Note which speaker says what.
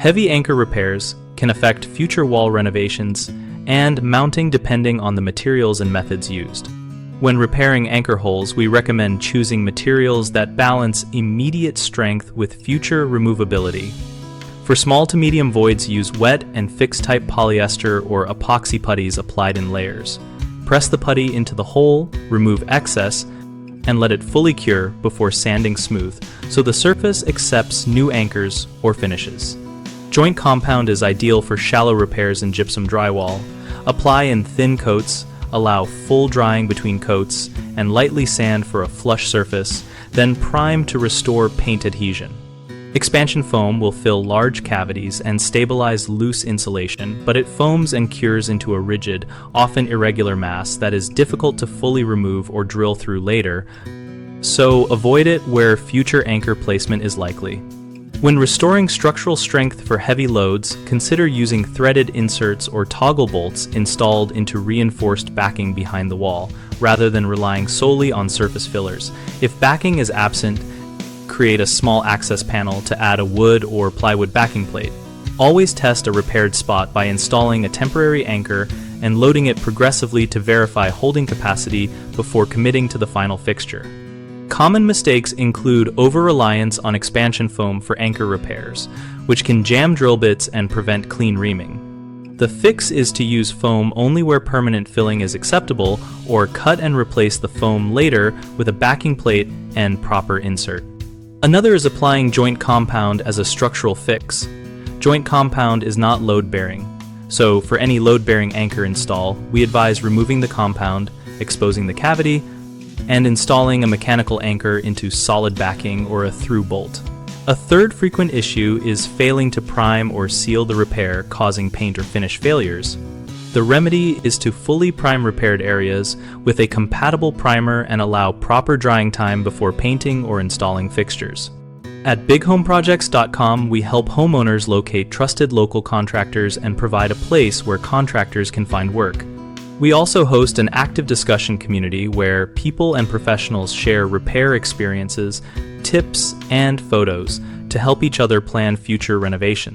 Speaker 1: Heavy anchor repairs can affect future wall renovations and mounting depending on the materials and methods used. When repairing anchor holes, we recommend choosing materials that balance immediate strength with future removability. For small to medium voids, use wet and fixed type polyester or epoxy putties applied in layers. Press the putty into the hole, remove excess, and let it fully cure before sanding smooth, so the surface accepts new anchors or finishes. Joint compound is ideal for shallow repairs in gypsum drywall. Apply in thin coats, allow full drying between coats, and lightly sand for a flush surface, then prime to restore paint adhesion. Expansion foam will fill large cavities and stabilize loose insulation, but it foams and cures into a rigid, often irregular mass that is difficult to fully remove or drill through later, so avoid it where future anchor placement is likely. When restoring structural strength for heavy loads, consider using threaded inserts or toggle bolts installed into reinforced backing behind the wall, rather than relying solely on surface fillers. If backing is absent, create a small access panel to add a wood or plywood backing plate. Always test a repaired spot by installing a temporary anchor and loading it progressively to verify holding capacity before committing to the final fixture. Common mistakes include over-reliance on expansion foam for anchor repairs, which can jam drill bits and prevent clean reaming. The fix is to use foam only where permanent filling is acceptable, or cut and replace the foam later with a backing plate and proper insert. Another is applying joint compound as a structural fix. Joint compound is not load-bearing, so for any load-bearing anchor install, we advise removing the compound, exposing the cavity, and installing a mechanical anchor into solid backing or a through bolt. A third frequent issue is failing to prime or seal the repair, causing paint or finish failures. The remedy is to fully prime repaired areas with a compatible primer and allow proper drying time before painting or installing fixtures. At bighomeprojects.com, we help homeowners locate trusted local contractors and provide a place where contractors can find work. We also host an active discussion community where people and professionals share repair experiences, tips, and photos to help each other plan future renovations.